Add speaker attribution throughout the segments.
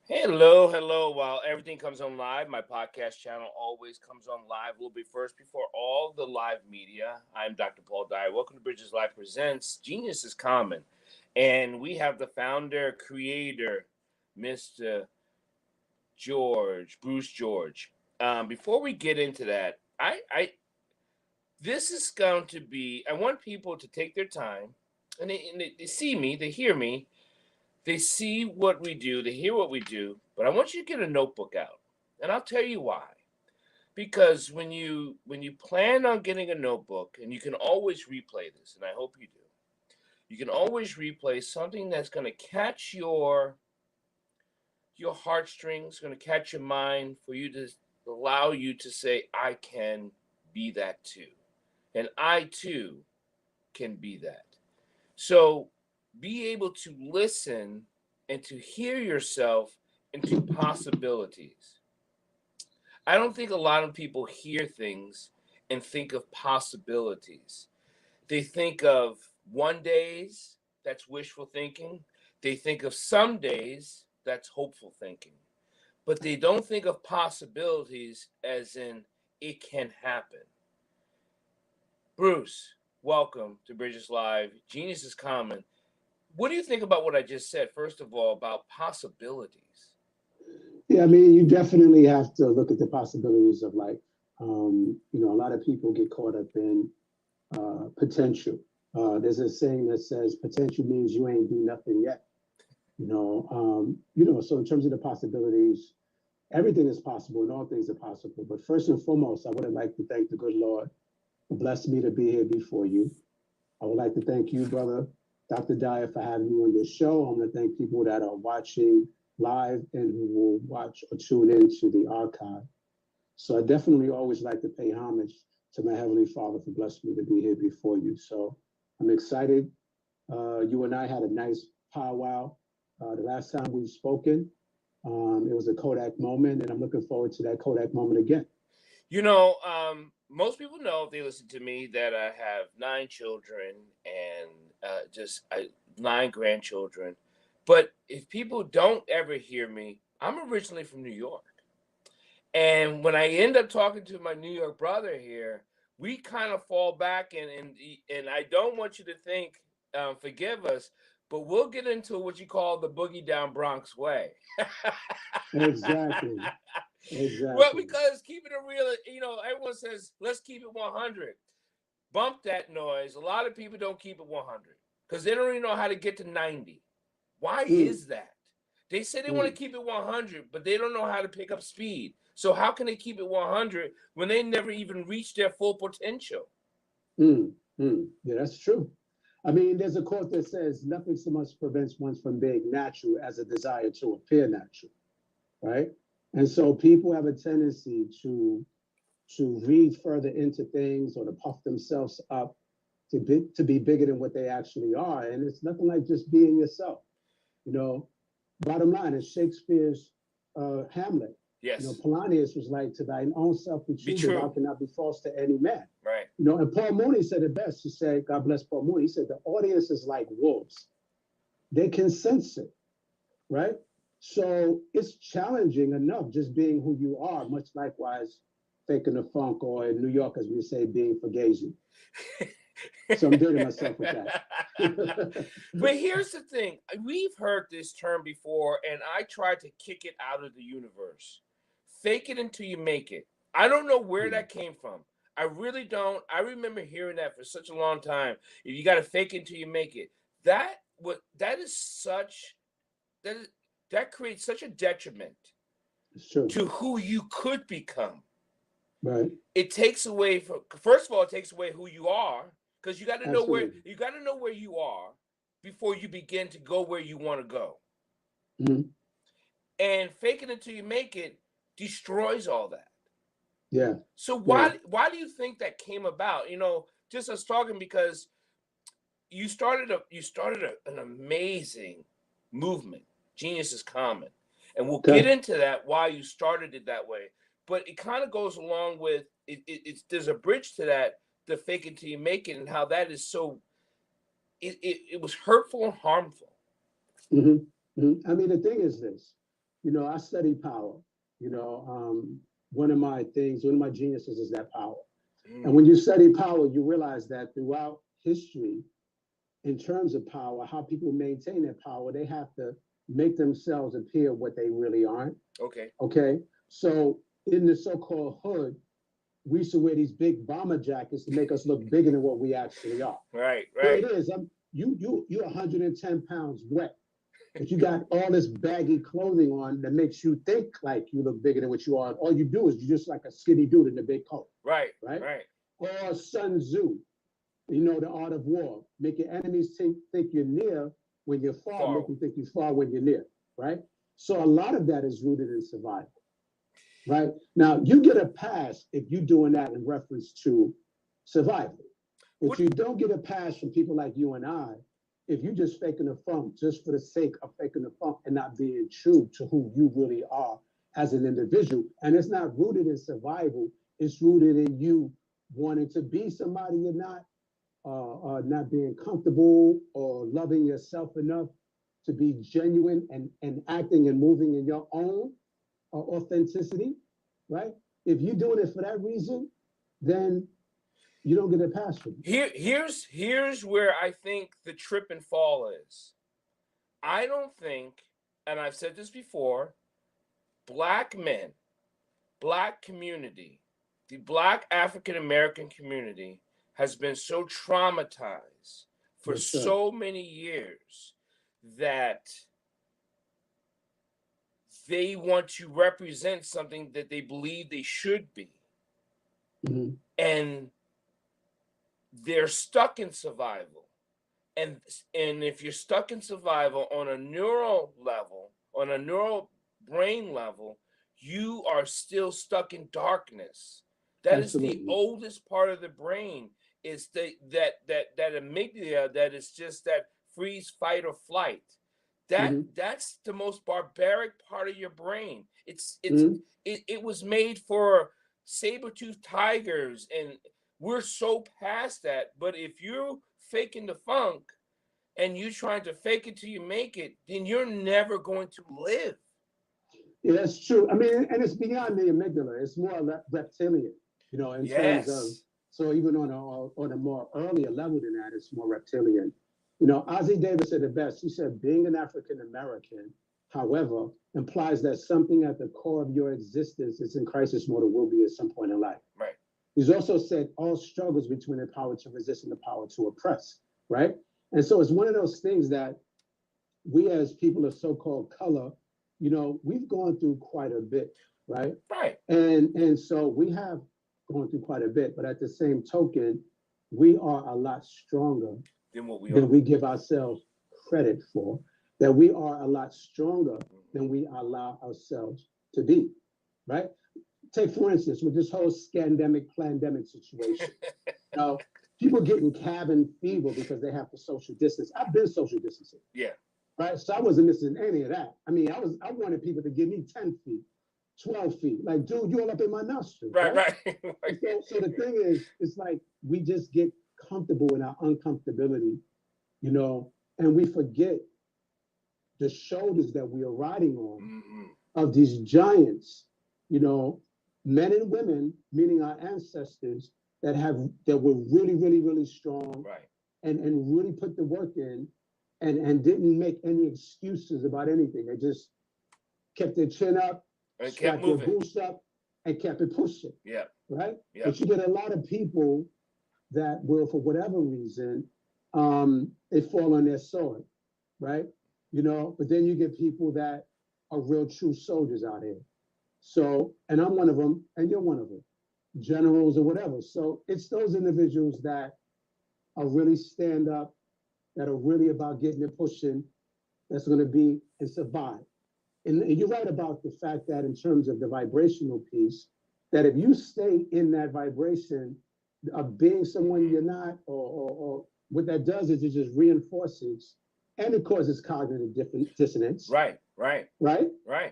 Speaker 1: Hello, hello. While everything comes on live, my podcast channel always comes on live a little bit first before all the live media. I'm Dr. Paul Dyer. Welcome to Bridges Live Presents Genius is Common. And we have the founder, creator, Mr. Bruce George. Before we get into that, this is going to be, I want people to take their time and they see me, they hear me, they see what we do, they hear what we do, but I want you to get a notebook out. And I'll tell you why. Because when you plan on getting a notebook, and you can always replay this, and I hope you do, you can always replay something that's going to catch your heartstrings, going to catch your mind for you to allow you to say, I can be that too. And I too can be that. So be able to listen and to hear yourself into possibilities. I don't think a lot of people hear things and think of possibilities. They think of one days, that's wishful thinking. They think of some days, that's hopeful thinking. But they don't think of possibilities as in it can happen. Bruce, welcome to Bridges Live. Genius is Common. What do you think about what I just said, first of all, about possibilities?
Speaker 2: Yeah, I mean, you definitely have to look at the possibilities of life. A lot of people get caught up in potential. There's a saying that says potential means you ain't do nothing yet. So in terms of the possibilities, everything is possible and all things are possible. But first and foremost, I would like to thank the good Lord who blessed me to be here before you. I would like to thank you, brother, Dr. Dyer, for having me on your show. I want to thank people that are watching live and who will watch or tune into the archive. So I definitely always like to pay homage to my Heavenly Father for blessing me to be here before you. So I'm excited. You and I had a nice powwow. The last time we've spoken, it was a Kodak moment, and I'm looking forward to that Kodak moment again.
Speaker 1: Most people know if they listen to me that I have 9 children and nine grandchildren. But if people don't ever hear me, I'm originally from New York. And when I end up talking to my New York brother here, we kind of fall back and I don't want you to think, forgive us, but we'll get into what you call the boogie down Bronx way.
Speaker 2: Exactly.
Speaker 1: Well,
Speaker 2: Exactly.
Speaker 1: because keeping it real, everyone says let's keep it 100. Bump that noise. A lot of people don't keep it 100 because they don't even know how to get to 90. Why
Speaker 2: Mm,
Speaker 1: is that? They say they want to
Speaker 2: mm,
Speaker 1: keep it 100, but they don't know how to pick up speed. So how can they keep it 100 when they never even reach their full potential?
Speaker 2: Yeah, that's true. I mean, there's a quote that says, nothing so much prevents one from being natural as a desire to appear natural, right? And so people have a tendency to read further into things or to puff themselves up to be bigger than what they actually are. And it's nothing like just being yourself. You know, bottom line is Shakespeare's Hamlet.
Speaker 1: Yes,
Speaker 2: Polonius was like, to thine own self be
Speaker 1: be
Speaker 2: true, but thou
Speaker 1: true.
Speaker 2: cannot be false to any man.
Speaker 1: Right.
Speaker 2: And Paul Mooney said it best. He said, God bless Paul Mooney. He said, the audience is like wolves. They can sense it, right? So it's challenging enough just being who you are, much likewise faking the funk, or in New York, as we say, being fugazi. So I'm dating myself with that.
Speaker 1: But here's the thing, we've heard this term before, and I tried to kick it out of the universe. Fake it until you make it. I don't know where that came from. I really don't. I remember hearing that for such a long time. If you got to fake it until you make it, that is such that is, that creates such a detriment
Speaker 2: It's true.
Speaker 1: to who you could become.
Speaker 2: Right.
Speaker 1: It takes away from, first of all, it takes away who you are, because
Speaker 2: Absolutely.
Speaker 1: you got to know where you are before you begin to go where you want to go.
Speaker 2: Mhm.
Speaker 1: And fake it until you make it destroys all that.
Speaker 2: Yeah.
Speaker 1: So
Speaker 2: Yeah.
Speaker 1: why do you think that came about? Just us talking, because an amazing movement. Genius is Common, and we'll get
Speaker 2: Okay.
Speaker 1: into that why you started it that way. But it kind of goes along with it's there's a bridge to that, the fake it till you make it, and how that is so it was hurtful and harmful.
Speaker 2: Hmm. I mean, the thing is this. I study power. One of my geniuses is that power. And when you study power, you realize that throughout history, in terms of power, how people maintain their power, they have to make themselves appear what they really aren't.
Speaker 1: Okay.
Speaker 2: Okay. So in the so-called hood, we used to wear these big bomber jackets to make us look bigger than what we actually are.
Speaker 1: Right.
Speaker 2: Here it is. You're 110 pounds wet, but you got all this baggy clothing on that makes you think like you look bigger than what you are. All you do is you're just like a skinny dude in a big coat.
Speaker 1: Right.
Speaker 2: Right.
Speaker 1: Right.
Speaker 2: Or Sun Tzu, the art of war. Make your enemies think you're near when you're far. Make them think you're far when you're near. Right. So a lot of that is rooted in survival. Right. Now, you get a pass if you're doing that in reference to survival. But you don't get a pass from people like you and I if you're just faking the funk just for the sake of faking the funk and not being true to who you really are as an individual. And it's not rooted in survival. It's rooted in you wanting to be somebody you're not being comfortable or loving yourself enough to be genuine and acting and moving in your own authenticity, right? If you're doing it for that reason, then you don't get a pass from it.
Speaker 1: Here's where I think the trip and fall is. I don't think, and I've said this before, Black men, Black community, the Black African American community has been so traumatized for so many years that they want to represent something that they believe they should be. Mm-hmm. And they're stuck in survival. And if you're stuck in survival on a neural level, on a neural brain level, you are still stuck in darkness. That Absolutely. Is the oldest part of the brain. Is that amygdala that is just that freeze, fight, or flight. That's the most barbaric part of your brain. It was made for saber-toothed tigers, and we're so past that. But if you're faking the funk and you're trying to fake it till you make it, then you're never going to live.
Speaker 2: Yeah, that's true. I mean, and it's beyond the amygdala. It's more reptilian, in terms of. So even on a more earlier level than that, it's more reptilian. Ozzie Davis said it best. He said, being an African American, however, implies that something at the core of your existence is in crisis mode or will be at some point in life.
Speaker 1: Right.
Speaker 2: He's also said all struggles between the power to resist and the power to oppress. Right. And so it's one of those things that we as people of so-called color, we've gone through quite a bit. Right.
Speaker 1: Right.
Speaker 2: And so we have gone through quite a bit. But at the same token, we are a lot stronger than we give ourselves credit for, that we are a lot stronger than we allow ourselves to be, right? Take, for instance, with this whole scandemic, plandemic situation. People getting cabin fever because they have to social distance. I've been social distancing.
Speaker 1: Yeah.
Speaker 2: Right? So I wasn't missing any of that. I mean, I wanted people to give me 10 feet, 12 feet. Like, dude, you all up in my nostrils.
Speaker 1: Right.
Speaker 2: So the thing is, it's like we just get comfortable in our uncomfortability, and we forget the shoulders that we are riding on of these giants, men and women, meaning our ancestors that were really, really, really strong,
Speaker 1: right,
Speaker 2: and really put the work in and didn't make any excuses about anything. They just kept their chin up,
Speaker 1: and
Speaker 2: kept their boots up, and kept it pushing.
Speaker 1: Yeah.
Speaker 2: Right?
Speaker 1: Yeah.
Speaker 2: But you get a lot of people that will, for whatever reason, they fall on their sword, right? But then you get people that are real true soldiers out here. So, and I'm one of them, and you're one of them, generals or whatever. So it's those individuals that are really stand up, that are really about getting it pushing, that's going to be and survive. And you're right about the fact that in terms of the vibrational piece, that if you stay in that vibration of being someone you're not, or what that does is it just reinforces and it causes cognitive dissonance.
Speaker 1: Right.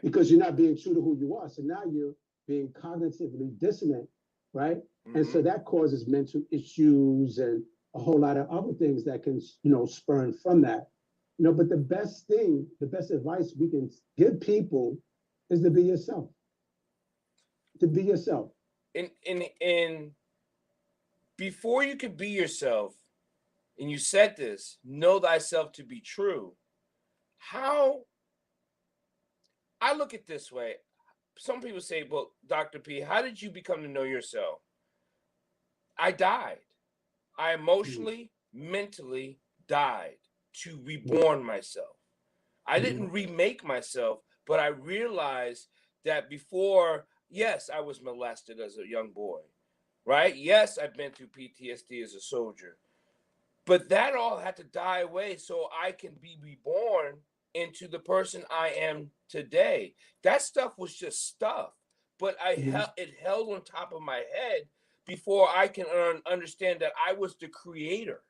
Speaker 2: Because you're not being true to who you are. So now you're being cognitively dissonant, right? And so that causes mental issues and a whole lot of other things that can, spurn from that. But the best advice we can give people is to be yourself. To be yourself.
Speaker 1: And before you can be yourself, and you said this, know thyself to be true. How I look at it this way. Some people say, well, Dr. P, how did you become to know yourself? I died. I emotionally, mentally died to reborn myself. I didn't remake myself, but I realized that before, yes, I was molested as a young boy, right? Yes, I've been through PTSD as a soldier, but that all had to die away so I can be reborn into the person I am today. That stuff was just stuff, but it held on top of my head before I can understand that I was the creator,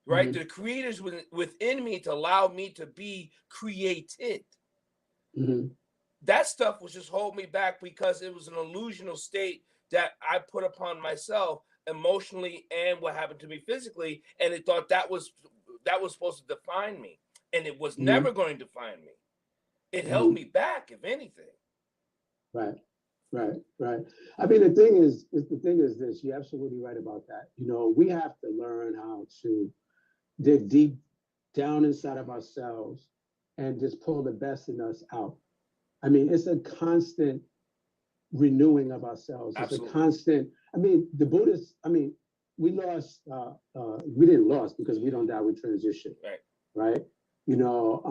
Speaker 1: right? The creators within me to allow me to be created. That stuff was just holding me back because it was an illusional state that I put upon myself emotionally and what happened to me physically, and it thought that was supposed to define me, and it was never going to define me. It held me back, if anything.
Speaker 2: Right. I mean, the thing is this. You're absolutely right about that. You know, we have to learn how to dig deep down inside of ourselves and just pull the best in us out. I mean, it's a constant renewing of ourselves.
Speaker 1: Absolutely.
Speaker 2: It's a constant. I mean, the Buddhists. I mean, we didn't lose because we don't die. We transition. Right. You know,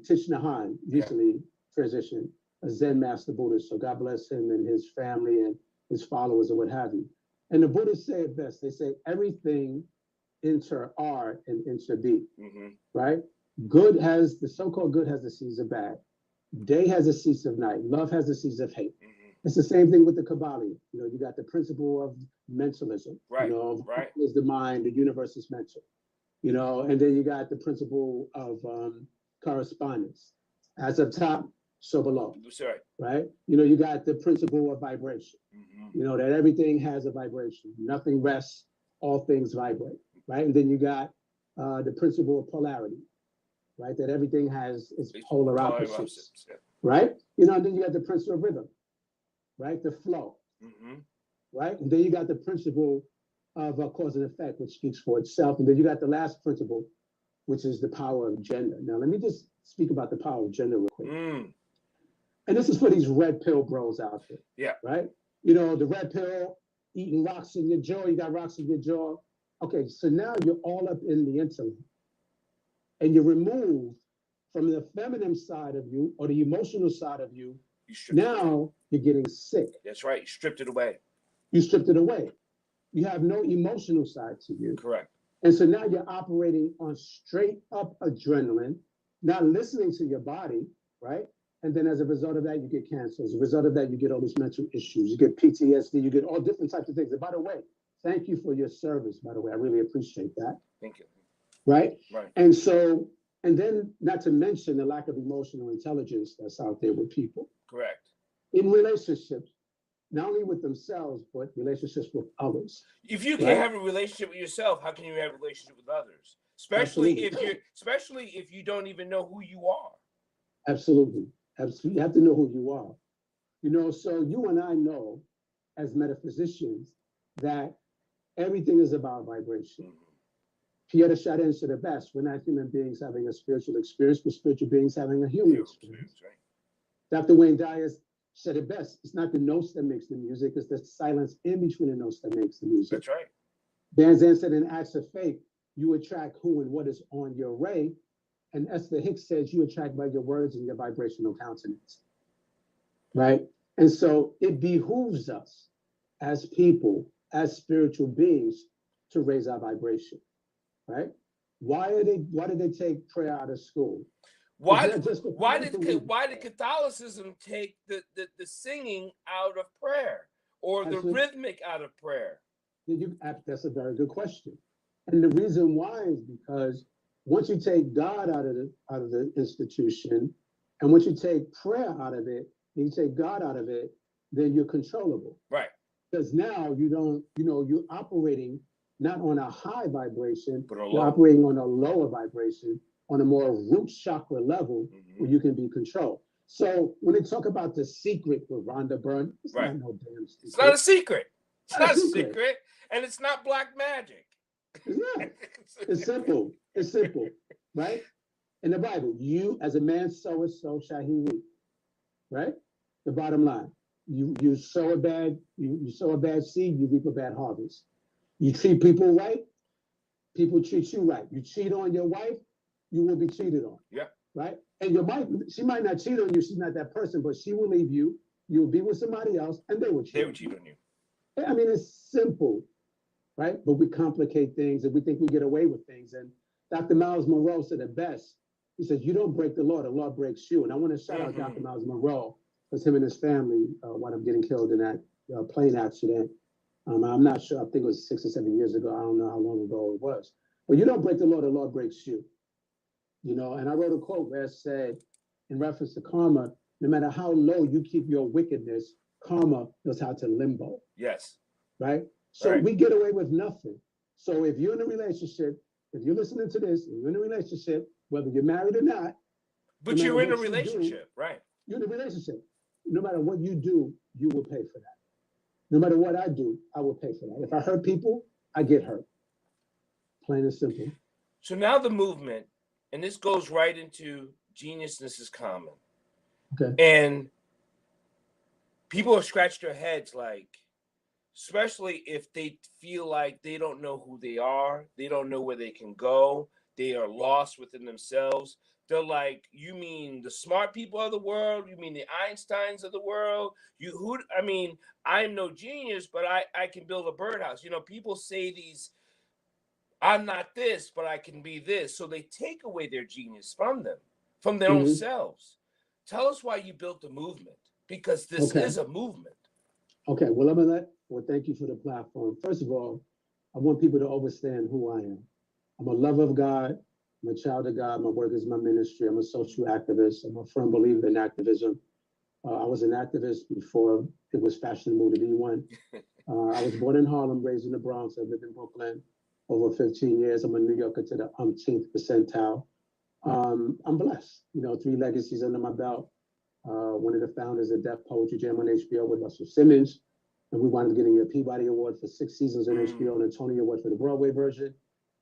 Speaker 2: Thich Nhat Hanh recently transitioned, a Zen master Buddhist. So God bless him and his family and his followers or what have you. And the Buddhists say it best. They say everything inter R and inter B. Right. Good has the so-called good has the seeds of bad. Day has the seeds of night. Love has the seeds of hate. It's the same thing with the Kabbalah. You know, you got the principle of mentalism.
Speaker 1: Right.
Speaker 2: You know, is the mind, the universe is mental. You know, and then you got the principle of correspondence. As up top, so below. Right. You know, you got the principle of vibration. You know, that everything has a vibration. Nothing rests, all things vibrate. Right. And then you got the principle of polarity. Right, that everything has its polar opposites. Right. You know, and then you got the principle of rhythm. Right, the flow. Right, and then you got the principle of cause and effect, which speaks for itself. And then you got the last principle, which is the power of gender. Now, let me just speak about the power of gender real quick. And this is for these red pill bros out there.
Speaker 1: Yeah.
Speaker 2: Right? You know, the red pill, eating rocks in your jaw, you got rocks in your jaw. Okay, so now you're all up in the intellect. And you're removed from the feminine side of you or the emotional side of you. Now you're getting sick.
Speaker 1: That's right. You stripped it away.
Speaker 2: You stripped it away. You have no emotional side to you.
Speaker 1: Correct.
Speaker 2: And so now you're operating on straight up adrenaline, not listening to your body, right? And then as a result of that, you get cancer. As a result of that, you get all these mental issues. You get PTSD. You get all different types of things. And by the way, thank you for your service, by the way. I really appreciate that.
Speaker 1: Thank you.
Speaker 2: Right?
Speaker 1: Right.
Speaker 2: And so, and then not to mention the lack of emotional intelligence that's out there with people.
Speaker 1: Correct.
Speaker 2: In relationships, not only with themselves, but relationships with others.
Speaker 1: If you can't have a relationship with yourself, how can you have a relationship with others? Especially if you don't even know who you are.
Speaker 2: Absolutely. You have to know who you are. You know, so you and I know as metaphysicians that everything is about vibration. Pierre Chardin said it best: we're not human beings having a spiritual experience, but spiritual beings having a human experience. Right. Dr. Wayne Dyer said it best: it's not the notes that makes the music, it's the silence in between the notes that makes the music.
Speaker 1: That's right.
Speaker 2: Van Zandt said in Acts of Faith, you attract who and what is on your ray. And Esther Hicks says you attract by your words and your vibrational countenance. Right? And so it behooves us as people, as spiritual beings, to raise our vibration. Right? Why did they take prayer out of school?
Speaker 1: Why did Catholicism take the singing out of prayer or the rhythmic out of prayer?
Speaker 2: That's a very good question. And the reason why is because once you take God out of the institution, and once you take prayer out of it, and you take God out of it, then you're controllable.
Speaker 1: Right.
Speaker 2: Because now you're operating not on a high vibration, but you're operating on a lower vibration, on a more root chakra level where you can be controlled. So when they talk about the secret with Rhonda Byrne, it's
Speaker 1: Right.
Speaker 2: not no damn secret.
Speaker 1: It's not a secret. It's
Speaker 2: Not
Speaker 1: not
Speaker 2: a
Speaker 1: a
Speaker 2: secret.
Speaker 1: secret. And it's not black magic.
Speaker 2: It's not. It's simple. It's simple, right? In the Bible, you as a man soweth, so shall he reap. Right? The bottom line. You sow a bad seed, you reap a bad harvest. You treat people right, people treat you right. You cheat on your wife, you will be cheated on.
Speaker 1: Yeah.
Speaker 2: Right? And your wife, she might not cheat on you, she's not that person, but she will leave you, you'll be with somebody else, and they will cheat.
Speaker 1: They would cheat on you.
Speaker 2: I mean, it's simple, right? But we complicate things and we think we get away with things. And Dr. Miles Monroe said it best. He says, you don't break the law breaks you. And I want to shout out Dr. Miles Monroe, because him and his family wound up getting killed in that plane accident. I'm not sure, I think it was 6 or 7 years ago. I don't know how long ago it was. But you don't break the law breaks you. You know, and I wrote a quote where it said, in reference to karma, no matter how low you keep your wickedness, karma knows how to limbo.
Speaker 1: Yes.
Speaker 2: Right? So
Speaker 1: Right.
Speaker 2: we get away with nothing. So if you're in a relationship, if you're listening to this, and you're in a relationship, whether you're married or not,
Speaker 1: but you're in a relationship, right?
Speaker 2: You're in a relationship. No matter what you do, you will pay for that. No matter what I do, I will pay for that. If I hurt people, I get hurt. Plain and simple.
Speaker 1: So now the movement, and this goes right into geniusness is common.
Speaker 2: Okay.
Speaker 1: And people have scratched their heads, like, especially if they feel like they don't know who they are, they don't know where they can go, they are lost within themselves. They're like, you mean the smart people of the world? You mean the Einsteins of the world? I mean, I'm no genius, but I can build a birdhouse. You know, people say these, I'm not this, but I can be this. So they take away their genius from them, from their own selves. Tell us why you built the movement, because this is a movement.
Speaker 2: Okay, well, thank you for the platform. First of all, I want people to understand who I am. I'm a lover of God. I'm a child of God. My work is my ministry. I'm a social activist. I'm a firm believer in activism. I was an activist before it was fashionable to be one. I was born in Harlem, raised in the Bronx. I lived in Brooklyn over 15 years. I'm a New Yorker to the umpteenth percentile. I'm blessed. You know, 3 legacies under my belt. One of the founders of Deaf Poetry Jam on HBO with Russell Simmons. And we wound up getting a Peabody Award for 6 seasons on HBO and a Tony Award for the Broadway version.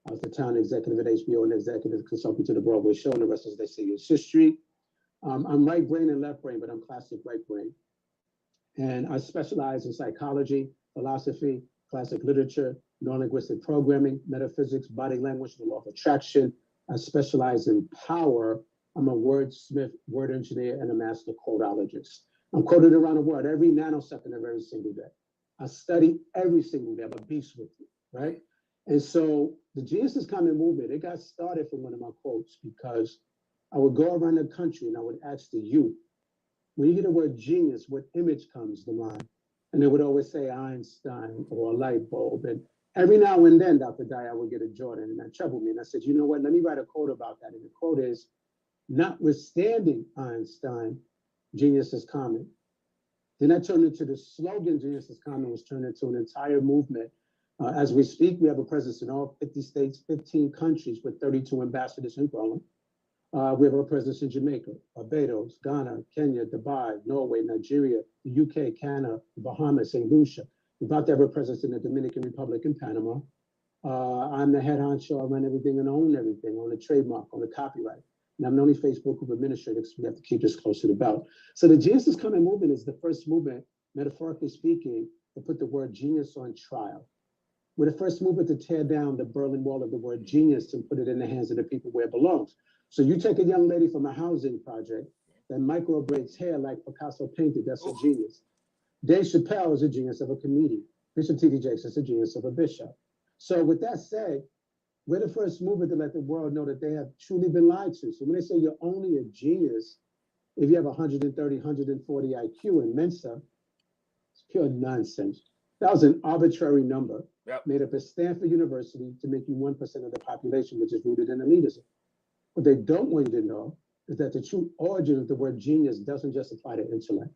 Speaker 2: I was the town executive at HBO and executive consultant to the Broadway show, and the rest, as they say, is history. I'm right brain and left brain, but I'm classic right brain. And I specialize in psychology, philosophy, classic literature, neurolinguistic programming, metaphysics, body language, the law of attraction. I specialize in power. I'm a wordsmith, word engineer, and a master quotologist. I'm quoted around the world every nanosecond of every single day. I study every single day. I'm a beast with you, right? And so the Genius is Common movement, it got started from one of my quotes, because I would go around the country and I would ask the youth, when you hear the word genius, what image comes to mind? And they would always say Einstein or a light bulb. And every now and then, Dr. Dyer, I would get a Jordan, and that troubled me. And I said, you know what, let me write a quote about that. And the quote is, notwithstanding Einstein, genius is common. Then that turned into the slogan, genius is common, was turned into an entire movement. As we speak, we have a presence in all 50 states, 15 countries with 32 ambassadors and growing. We have a presence in Jamaica, Barbados, Ghana, Kenya, Dubai, Norway, Nigeria, the UK, Canada, the Bahamas, St. Lucia. We're about to have a presence in the Dominican Republic and Panama. I'm the head honcho. I run everything and own everything, on the trademark, on the copyright. And I'm the only Facebook group administrator, because we have to keep this close to the belt. So the Genius is Coming movement is the first movement, metaphorically speaking, to put the word genius on trial. We're the first movement to tear down the Berlin Wall of the word genius and put it in the hands of the people where it belongs. So you take a young lady from a housing project that microbraids hair like Picasso painted, that's a genius. Dave Chappelle is a genius of a comedian. Bishop T.D. Jakes is a genius of a bishop. So with that said, we're the first movement to let the world know that they have truly been lied to. So when they say you're only a genius if you have 130, 140 IQ in Mensa, it's pure nonsense. That was an arbitrary number made up at Stanford University to make you 1% of the population, which is rooted in elitism. What they don't want you to know is that the true origin of the word genius doesn't just apply to intellect.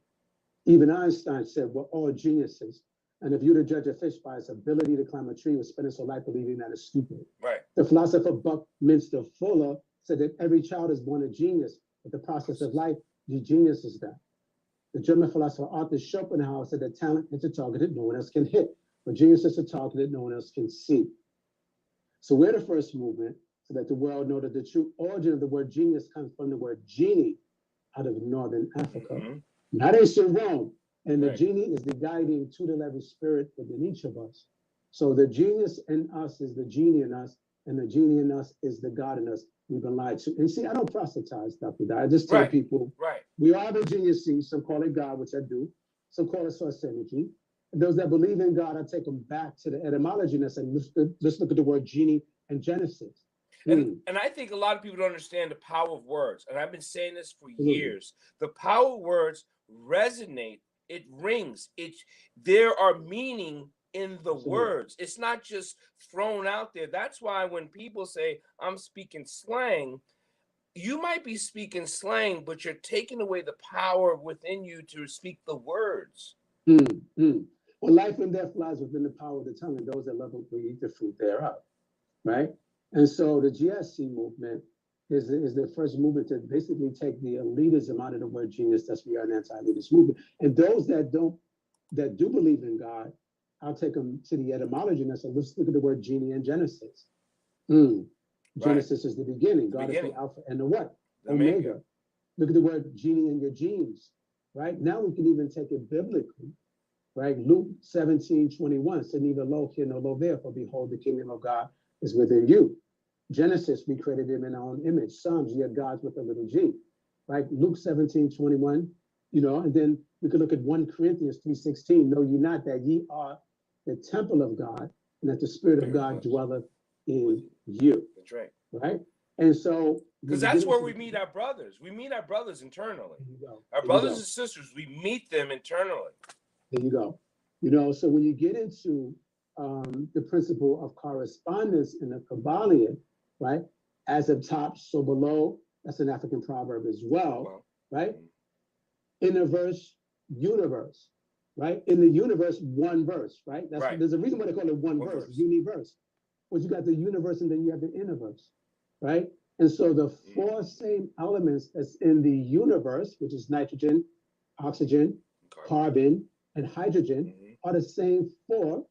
Speaker 2: Even Einstein said we're all geniuses. And if you were to judge a fish by its ability to climb a tree, we're spending so life believing that it's stupid.
Speaker 1: Right.
Speaker 2: The philosopher Buckminster Fuller said that every child is born a genius, but the process of life The genius is that. The German philosopher Arthur Schopenhauer said that talent is a target that no one else can hit, but genius is a target that no one else can see. So we're the first movement to let the world know that the true origin of the word genius comes from the word genie out of Northern Africa, not ancient Rome. And the genie is the guiding tutelary spirit within each of us. So the genius in us is the genie in us, and the genie in us is the God in us. We've been lied to. And see, I don't proselytize, Dr. Dyer. I just tell people, we are the geniuses. Some call it God, which I do. Some call it source energy. And those that believe in God, I take them back to the etymology and I say, let's look at the word genie and Genesis.
Speaker 1: And I think a lot of people don't understand the power of words. And I've been saying this for years. The power of words resonate. It rings. There are meaning in the words. It's not just thrown out there. That's why when people say, I'm speaking slang, you might be speaking slang, but you're taking away the power within you to speak the words.
Speaker 2: Well, life and death lies within the power of the tongue, and those that love it will eat the fruit thereof, right? And so the GSC movement is the first movement to basically take the elitism out of the word genius. That's we are an anti-elitist movement. And those that do believe in God, I'll take them to the etymology and I say, let's look at the word genie in Genesis. Genesis is the beginning. God is the Alpha and the what? Omega. Look at the word genie in your genes, right? Now we can even take it biblically, right? Luke 17:21 said, neither lo here nor lo there, for behold, the kingdom of God is within you. Genesis, we created him in our own image. Psalms, ye are gods with a little g, right? Luke 17:21, and then we could look at 1 Corinthians 3:16. Know ye not that ye are the temple of God, and that the Spirit of God dwelleth in you.
Speaker 1: That's right.
Speaker 2: Right? And so,
Speaker 1: because that's where we meet our brothers. We meet our brothers internally. Our brothers and sisters, we meet them internally.
Speaker 2: There you go. So when you get into the principle of correspondence in the Kabbalion, right? As of top, so below, that's an African proverb as well, right? In the verse, universe, right? In the universe, one verse, right? There's a reason why they call it one verse, universe. Well, you got the universe and then you have the universe, right? And so the four same elements that's in the universe, which is nitrogen, oxygen, carbon, and hydrogen, are the same four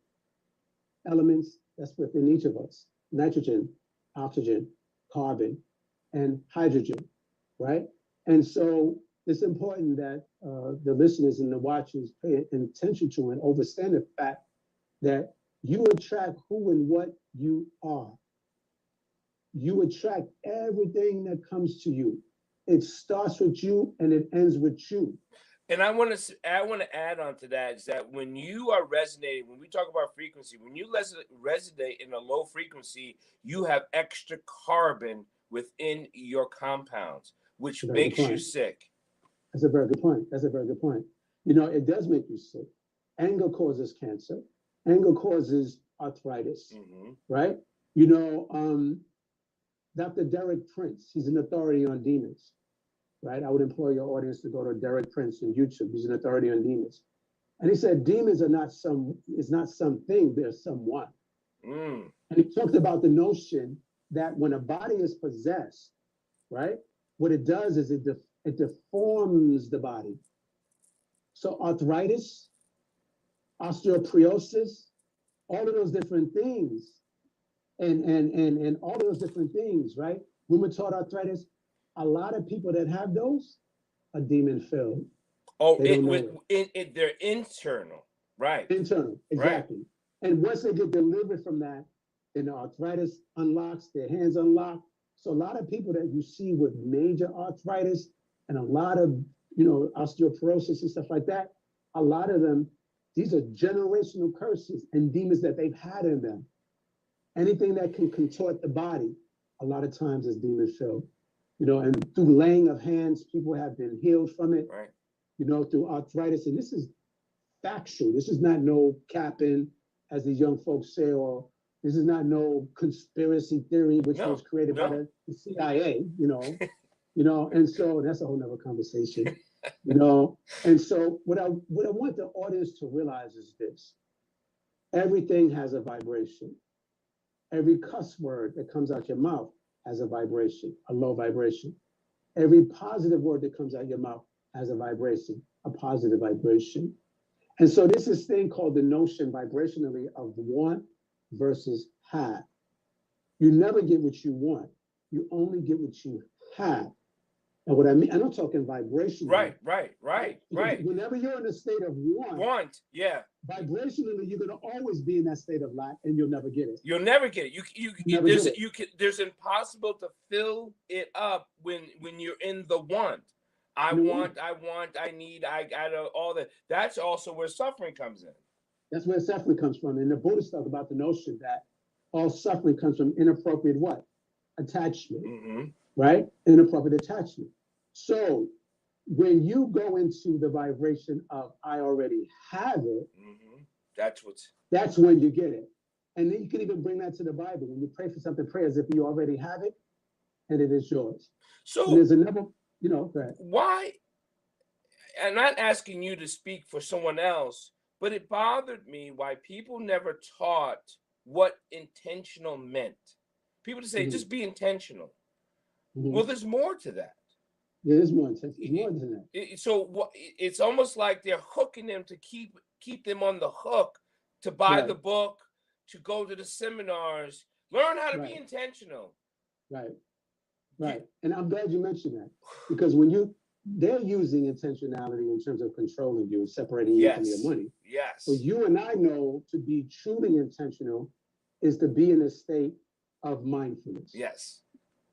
Speaker 2: elements that's within each of us: nitrogen, oxygen, carbon, and hydrogen, right? And so it's important that the listeners and the watchers pay attention to and understand the fact that you attract who and what you are. You attract everything that comes to you. It starts with you and it ends with you.
Speaker 1: And I want to add on to that is that when you are resonating, when we talk about frequency, when you resonate in a low frequency, you have extra carbon within your compounds, which makes you sick.
Speaker 2: That's a very good point. It does make you sick. Anger causes cancer. Anger causes arthritis, right? Dr. Derek Prince, he's an authority on demons, right? I would implore your audience to go to Derek Prince on YouTube. He's an authority on demons. And he said, demons are not something, they're someone. And he talked about the notion that when a body is possessed, right, what it does is it deforms the body. So arthritis, osteoporosis, all of those different things, and all of those different things, right? Rheumatoid arthritis, a lot of people that have those are demon filled.
Speaker 1: Oh, they're internal, right?
Speaker 2: Internal, exactly. Right. And once they get delivered from that, then the arthritis unlocks, their hands unlock. So a lot of people that you see with major arthritis and a lot of, osteoporosis and stuff like that, a lot of them, these are generational curses and demons that they've had in them. Anything that can contort the body, a lot of times is demon filled. And through laying of hands, people have been healed from it,
Speaker 1: right?
Speaker 2: Through arthritis. And this is factual. This is not no capping, as the young folks say, or this is not no conspiracy theory, which was created by the CIA, and so that's a whole nother conversation, And so what I want the audience to realize is this: everything has a vibration. Every cuss word that comes out your mouth has a vibration, a low vibration. Every positive word that comes out of your mouth has a vibration, a positive vibration. And so this is thing called the notion vibrationally of want versus have. You never get what you want. You only get what you have. And what I mean, and I'm talking vibrationally.
Speaker 1: Right.
Speaker 2: Whenever you're in a state of want,
Speaker 1: yeah.
Speaker 2: Vibrationally, you're going to always be in that state of lack, and you'll never get it.
Speaker 1: You'll never get it. There's impossible to fill it up when you're in the want. I need, I gotta, all that. That's also where suffering comes in.
Speaker 2: That's where suffering comes from. And the Buddhists talk about the notion that all suffering comes from inappropriate what? Attachment, right? Inappropriate attachment. So when you go into the vibration of I already have it, that's when you get it. And then you can even bring that to the Bible. When you pray for something, pray as if you already have it and it is yours. So and there's another,
Speaker 1: why? I'm not asking you to speak for someone else, but it bothered me why people never taught what intentional meant. People to say, just be intentional. Well, there's more to that.
Speaker 2: There's more to that.
Speaker 1: So it's almost like they're hooking them to keep them on the hook to buy the book, to go to the seminars, learn how to be intentional.
Speaker 2: Right. And I'm glad you mentioned that, because when they're using intentionality in terms of controlling you and separating you from your money.
Speaker 1: Yes.
Speaker 2: What you and I know to be truly intentional is to be in a state of mindfulness.
Speaker 1: Yes.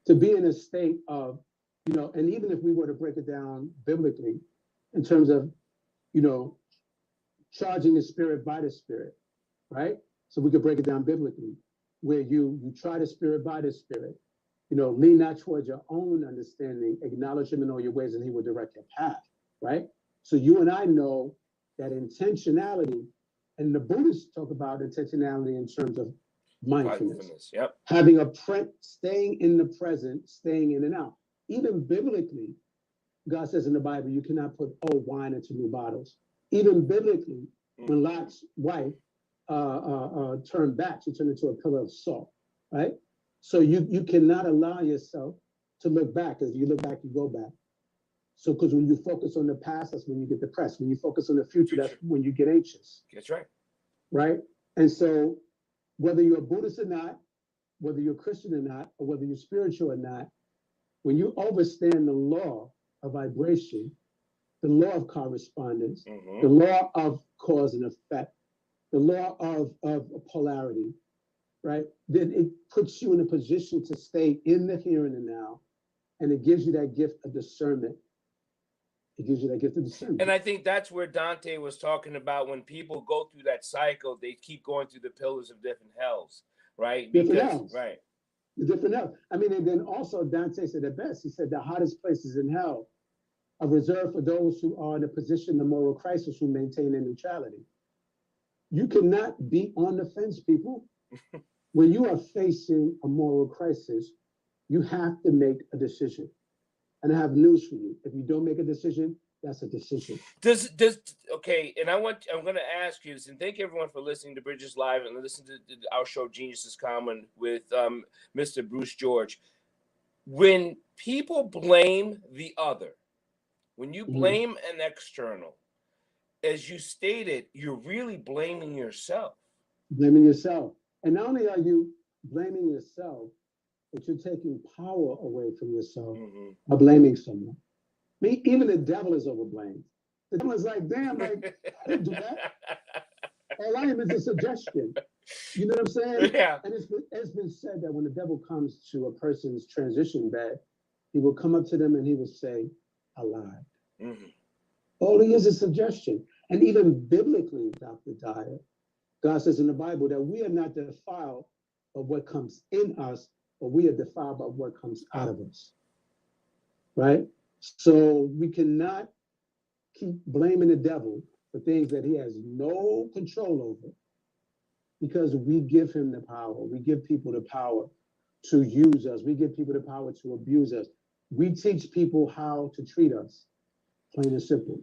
Speaker 2: To be in a state of, and even if we were to break it down biblically in terms of, charging the spirit by the spirit, right? So we could break it down biblically, where you try the spirit by the spirit, lean not towards your own understanding, acknowledge him in all your ways and he will direct your path, right? So you and I know that intentionality, and the Buddhists talk about intentionality in terms of mindfulness.
Speaker 1: Yep.
Speaker 2: Having staying in the present, staying in and out. Even biblically, God says in the Bible, you cannot put old wine into new bottles. Even biblically, when Lot's wife turned back, she turned into a pillar of salt, right? So you cannot allow yourself to look back. Because if you look back, you go back. So because when you focus on the past, that's when you get depressed. When you focus on the future, that's when you get anxious.
Speaker 1: That's right.
Speaker 2: Right? And so whether you're a Buddhist or not, whether you're a Christian or not, or whether you're spiritual or not, when you understand the law of vibration, the law of correspondence, the law of cause and effect, the law of polarity, right? Then it puts you in a position to stay in the here and the now, and it gives you that gift of discernment. It gives you that gift of discernment.
Speaker 1: And I think that's where Dante was talking about when people go through that cycle, they keep going through the pillars of different hells, right?
Speaker 2: Different hells.
Speaker 1: Right.
Speaker 2: The different hells. I mean, and then also Dante said it best. He said the hottest places in hell are reserved for those who are in a position of moral crisis who maintain their neutrality. You cannot be on the fence, people. When you are facing a moral crisis, you have to make a decision. And I have news for you. If you don't make a decision, that's a decision.
Speaker 1: Okay, and I'm going to ask you this, and thank everyone for listening to Bridges Live and listen to our show Genius is Common with Mr. Bruce George. When people blame the other, when you blame an external, as you stated, you're really blaming yourself.
Speaker 2: Blaming yourself. And not only are you blaming yourself, but you're taking power away from yourself by blaming someone. I mean, even the devil is overblamed. The devil is like, damn, like, I didn't do that. All I am is a suggestion. You know what I'm saying?
Speaker 1: Yeah.
Speaker 2: And it's been said that when the devil comes to a person's transition bed, he will come up to them and he will say, I lied. All he is a suggestion. And even biblically, Dr. Dyer, God says in the Bible that we are not defiled by what comes in us, but we are defiled by what comes out of us. Right? So we cannot keep blaming the devil for things that he has no control over, because we give him the power. We give people the power to use us. We give people the power to abuse us. We teach people how to treat us, plain and simple.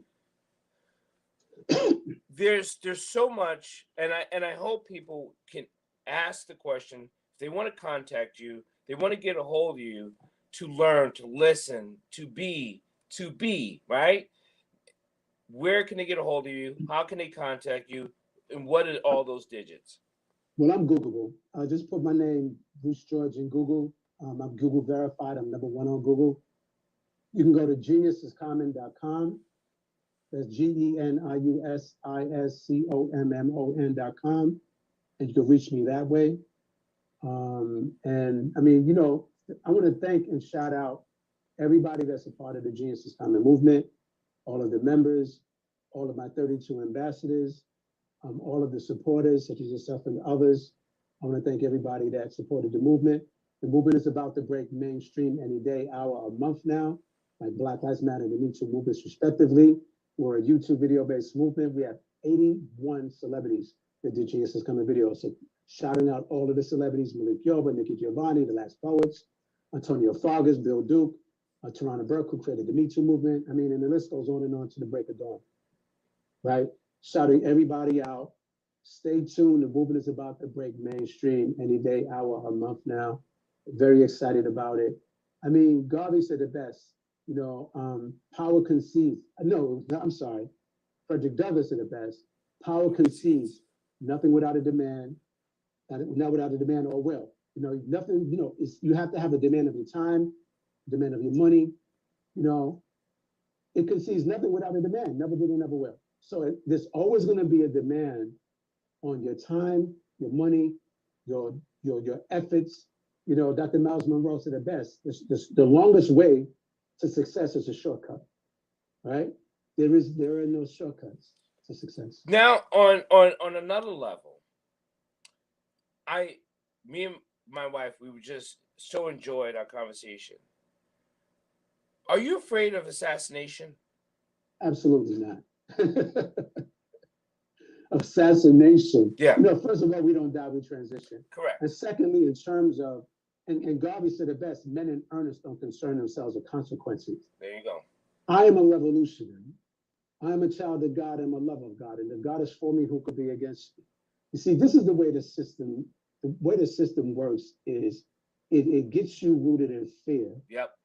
Speaker 1: There's so much, and I hope people can ask the question. If they want to contact you, they want to get a hold of you, to learn, to listen, to be, right? Where can they get a hold of you? How can they contact you? And what are all those digits?
Speaker 2: Well, I'm Googleable. Just put my name, Bruce George, in Google. I'm Google verified. I'm #1 on Google. You can go to geniusiscommon.com. That's GENIUSISCOMMON.com. And you can reach me that way. And I mean, I want to thank and shout out everybody that's a part of the Genius is Common movement, all of the members, all of my 32 ambassadors, all of the supporters, such as yourself and others. I want to thank everybody that supported the movement. The movement is about to break mainstream any day, hour, or month now, like Black Lives Matter and the Me Too movements, respectively. We're a YouTube video-based movement. We have 81 celebrities that did Genius is Coming videos. So shouting out all of the celebrities: Malik Yoba, Nikki Giovanni, The Last Poets, Antonio Fargas, Bill Duke, Tarana Burke, who created the Me Too movement. I mean, and the list goes on and on to the break of dawn, right? Shouting everybody out. Stay tuned. The movement is about to break mainstream any day, hour, or month now. Very excited about it. I mean, Garvey said it best. Power conceives. No, I'm sorry. Frederick Douglass said it best. Power conceives nothing without a demand, not without a demand or will. Nothing. You have to have a demand of your time, demand of your money. It conceives nothing without a demand. Never did and never will. So there's always going to be a demand on your time, your money, your efforts. Dr. Miles Monroe said it best. The longest way to success is a shortcut, right? There are no shortcuts to success.
Speaker 1: Now, on another level, me and my wife, we were just so enjoyed our conversation. Are you afraid of assassination?
Speaker 2: Absolutely not. Assassination.
Speaker 1: Yeah.
Speaker 2: First of all, we don't die, we transition.
Speaker 1: Correct.
Speaker 2: And secondly, in terms of, and Garvey said it best, men in earnest don't concern themselves with consequences.
Speaker 1: There you go.
Speaker 2: I am a revolutionary. I am a child of God. I'm a lover of God. And if God is for me, who could be against me? You see, this is the way the system works is it gets you rooted in fear.
Speaker 1: Yep.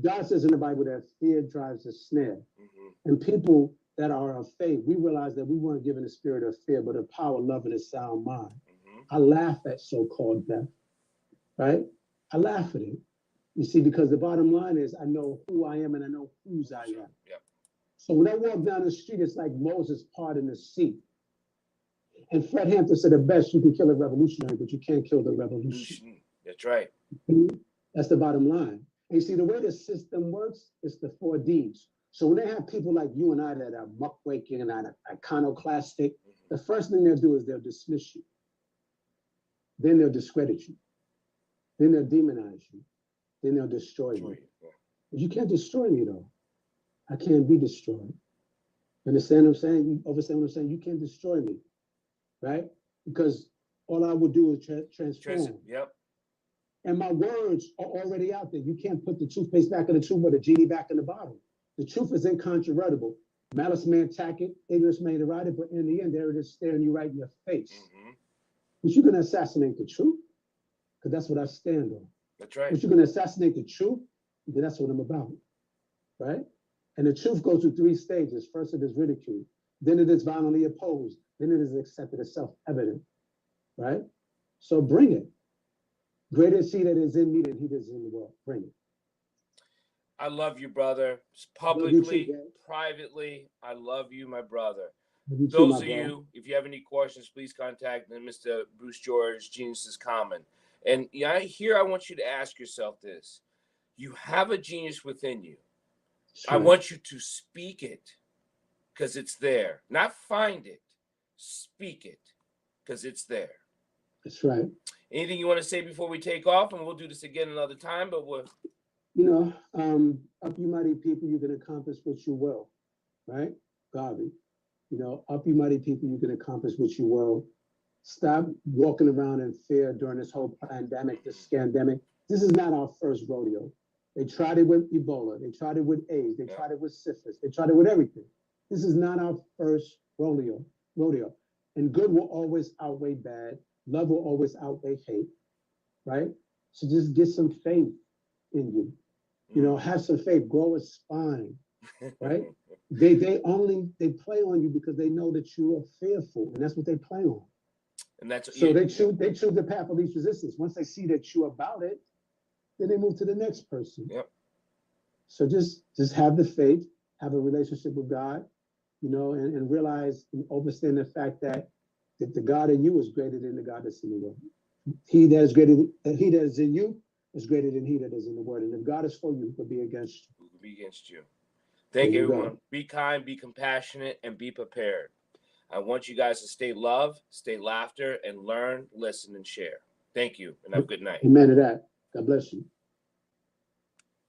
Speaker 2: God says in the Bible that fear drives a snare.
Speaker 1: Mm-hmm.
Speaker 2: And people that are of faith, we realize that we weren't given a spirit of fear, but of power, love, and a sound mind.
Speaker 1: Mm-hmm.
Speaker 2: I laugh at so-called death, right? I laugh at it. You see, because the bottom line is I know who I am and I know whose I am.
Speaker 1: Yep.
Speaker 2: So when I walk down the street, it's like Moses parting the sea. And Fred Hampton said it best: you can kill a revolutionary, but you can't kill the revolution.
Speaker 1: That's right.
Speaker 2: That's the bottom line. And you see, the way the system works is the 4 Ds. So when they have people like you and I that are muckraking and are iconoclastic, the first thing they'll do is they'll dismiss you. Then they'll discredit you. Then they'll demonize you. Then they'll destroy you.
Speaker 1: Yeah.
Speaker 2: But you can't destroy me, though. I can't be destroyed. You understand what I'm saying? You understand what I'm saying? You can't destroy me, right? Because all I would do is transform.
Speaker 1: Yep.
Speaker 2: And my words are already out there. You can't put the toothpaste back in the tube or the genie back in the bottle. The truth is incontrovertible. Malice may attack it, ignorance may deride it, but in the end, there it is staring you right in your face.
Speaker 1: Mm-hmm.
Speaker 2: But you're going to assassinate the truth? Because that's what I stand on.
Speaker 1: That's right.
Speaker 2: But you're going to assassinate the truth? Because that's what I'm about, right? And the truth goes through 3 stages. First, it is ridiculed. Then it is violently opposed. Then it is accepted as self-evident, right? So bring it. Greater is he that is in me than he that is in the world. Bring it.
Speaker 1: I love you, brother. Publicly, too, privately, I love you, my brother. Those of you, if you have any questions, please contact Mr. Bruce George, Genius is Common. And here I want you to ask yourself this. You have a genius within you. Sure. I want you to speak it because it's there. Not find it. Speak it because it's there.
Speaker 2: That's right.
Speaker 1: Anything you want to say before we take off? And we'll do this again another time, but we'll...
Speaker 2: Up you mighty people, you can accomplish what you will, right? Garvey, up you mighty people, you can accomplish what you will. Stop walking around in fear during this whole pandemic, this scandemic. This is not our first rodeo. They tried it with Ebola. They tried it with AIDS. They tried it with syphilis. They tried it with everything. This is not our first rodeo. And good will always outweigh bad. Love will always outweigh hate, right? So just get some faith. in you. You know, have some faith, grow a spine, right? They play on you because they know that you are fearful, and that's what they play on.
Speaker 1: And that's
Speaker 2: so they choose the path of least resistance. Once they see that you're about it, then they move to the next person.
Speaker 1: Yep.
Speaker 2: So just have the faith, have a relationship with God, you know, and realize and understand the fact that the God in you is greater than the God that's in the world. He that is in you is greater than he that is in the world. And if God is for you, who could be against you?
Speaker 1: Who could be against you? Thank you, everyone. Be kind, be compassionate, and be prepared. I want you guys to stay love, stay laughter, and learn, listen, and share. Thank you, and have a good night.
Speaker 2: Amen to that. God bless you.